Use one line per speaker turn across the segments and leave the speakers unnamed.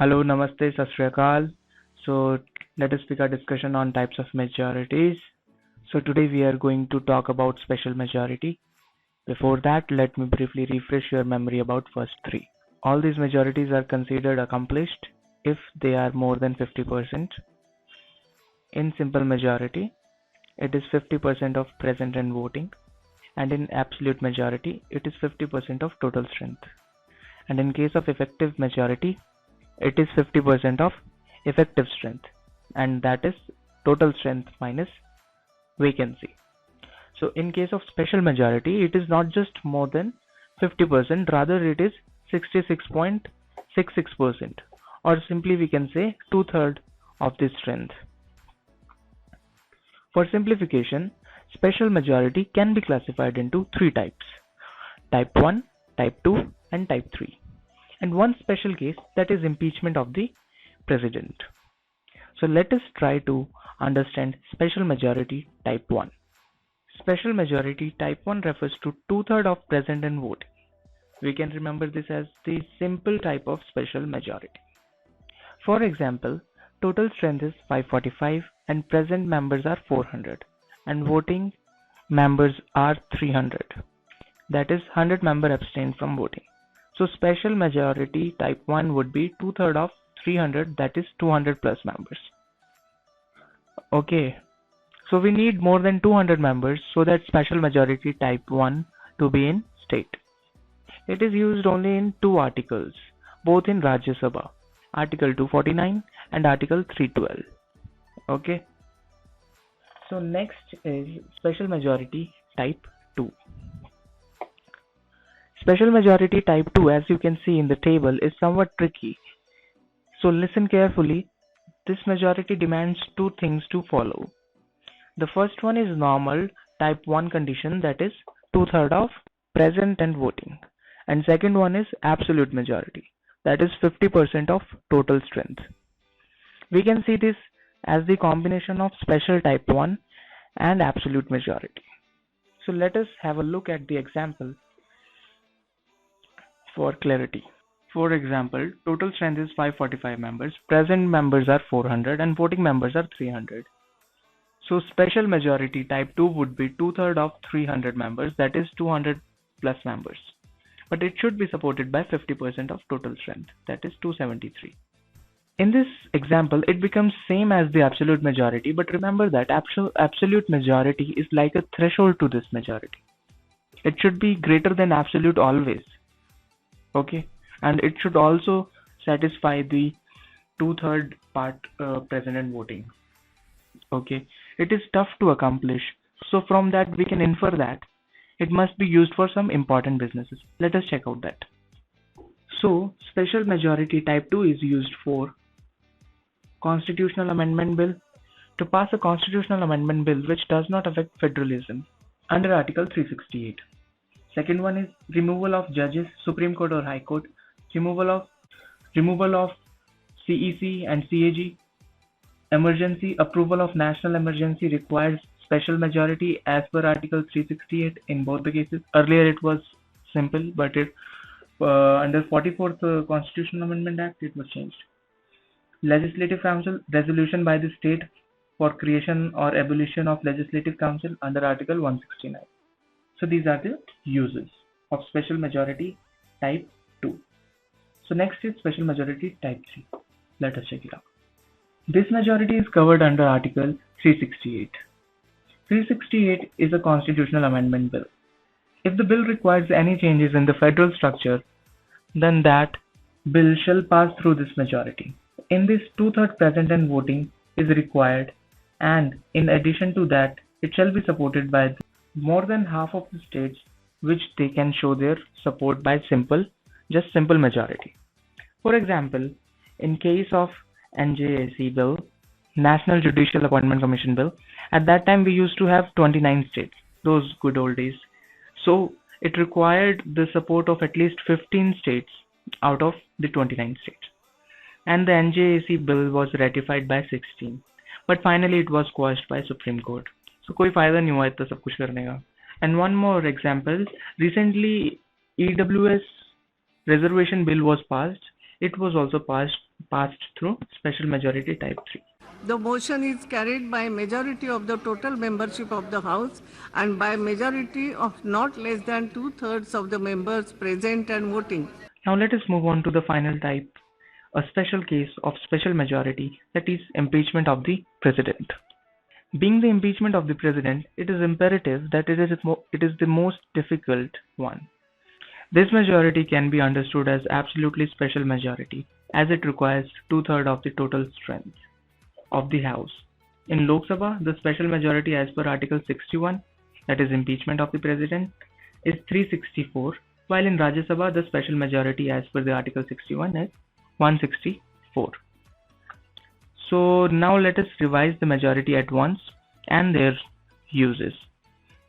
Hello, Namaste, Sat Shri Akal. So let us pick our discussion on types of majorities. So today we are going to talk about special majority. Before that, let me briefly refresh your memory about first three. All these majorities are considered accomplished if they are more than 50%. In simple majority, it is 50% of present and voting, and in absolute majority, it is 50% of total strength. And in case of effective majority, it is 50% of effective strength, and that is total strength minus vacancy. So in case of special majority, it is not just more than 50%, rather it is 66.66%, or simply we can say two-thirds of the strength. For simplification, special majority can be classified into three types: type 1, type 2, and type 3. And one special case, that is impeachment of the president. So let us try to understand special majority type 1. Special majority type 1 refers to two-thirds of present and voting. We can remember this as the simple type of special majority. For example, total strength is 545 and present members are 400 and voting members are 300. That is 100 members abstain from voting. So special majority type 1 would be two-thirds of 300, that is 200 plus members. Okay, so we need more than 200 members so that special majority type 1 to be in state. It is used only in two articles, both in Rajya Sabha, Article 249 and Article 312. Okay, so next is special majority type 2. Special majority type 2, as you can see in the table, is somewhat tricky. So listen carefully. This majority demands two things to follow. The first one is normal type 1 condition, that is two-thirds of present and voting. And second one is absolute majority, that is 50% of total strength. We can see this as the combination of special type 1 and absolute majority. So let us have a look at the example for clarity. For example, total strength is 545 members, present members are 400 and voting members are 300. So special majority type 2 would be two-thirds of 300 members, that is 200 plus members. But it should be supported by 50% of total strength, that is 273. In this example, it becomes same as the absolute majority, but remember that absolute majority is like a threshold to this majority. It should be greater than absolute always. Okay, and it should also satisfy the two-third part present and voting. Okay, it is tough to accomplish, so from that we can infer that it must be used for some important businesses. Let us check out that. So special majority type 2 is used for constitutional amendment bill, to pass a constitutional amendment bill which does not affect federalism under Article 368. Second one is removal of judges, Supreme Court or High Court, removal of CEC and CAG, emergency approval of national emergency requires special majority as per Article 368 in both the cases. Earlier it was simple, but under 44th Constitutional Amendment Act it was changed. Legislative Council, resolution by the state for creation or abolition of Legislative Council under Article 169. So these are the uses of special majority type 2. So next is special majority type 3. Let us check it out. This majority is covered under Article 368. 368 is a constitutional amendment bill. If the bill requires any changes in the federal structure, then that bill shall pass through this majority. In this, two-thirds present and voting is required, and in addition to that, it shall be supported by more than half of the states, which they can show their support by simple majority. For example, in case of NJAC bill, National Judicial Appointment Commission bill, at that time we used to have 29 states, those good old days. So it required the support of at least 15 states out of the 29 states. And the NJAC bill was ratified by 16. But finally it was quashed by Supreme Court. So कोई फायदा नहीं हुआ इतना सब कुछ करने का. And one more example, recently EWS reservation bill was passed. It was also passed through special majority type 3.
The motion is carried by majority of the total membership of the House and by majority of not less than 2/3 of the members present and voting.
Now let us move on to the final type, a special case of special majority, that is impeachment of the president. Being the impeachment of the president, it is imperative that it is the most difficult one. This majority can be understood as absolutely special majority, as it requires 2/3 of the total strength of the House. In Lok Sabha, the special majority as per Article 61, that is impeachment of the president, is 364, while in Rajya Sabha, the special majority as per the Article 61 is 164. So now let us revise the majority at once and their uses.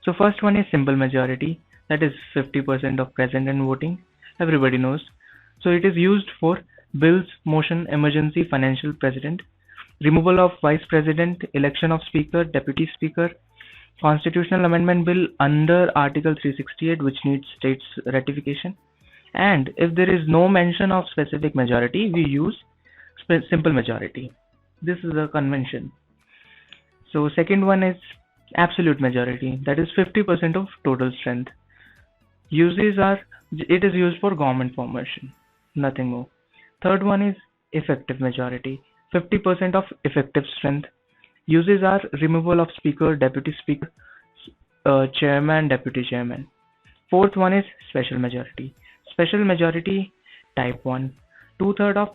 So first one is simple majority, that is 50% of present and voting. Everybody knows. So it is used for bills, motion, emergency, financial, president, removal of vice president, election of speaker, deputy speaker, constitutional amendment bill under Article 368 which needs states ratification. And if there is no mention of specific majority, we use simple majority. This is a convention. So second one is absolute majority, that is 50% of total strength. Uses are, it is used for government formation, nothing more. Third one is effective majority, 50% of effective strength. Uses are removal of speaker, deputy speaker, chairman, deputy chairman. Fourth one is special majority. Special majority type 1, 2/3 of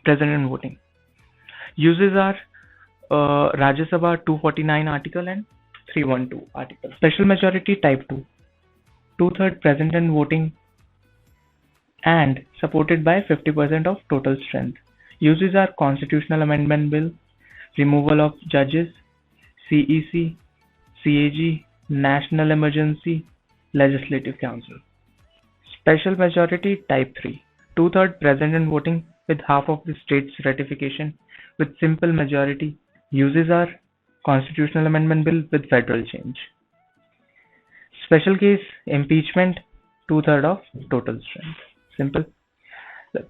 present and voting. Uses are Rajya Sabha 249 article and 312 article. Special majority type 2, 2/3 present and voting and supported by 50% of total strength. Uses are constitutional amendment bill, removal of judges, CEC, CAG, national emergency, legislative council. Special majority type 3, 2/3 present and voting with half of the state's ratification with simple majority. Uses are constitutional amendment bill with federal change. Special case impeachment, 2/3 of total strength. Simple.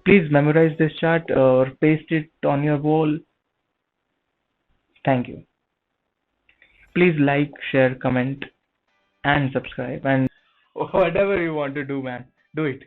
Please memorize this chart or paste it on your wall. Thank you. Please like, share, comment, and subscribe, and whatever you want to do, man, do it.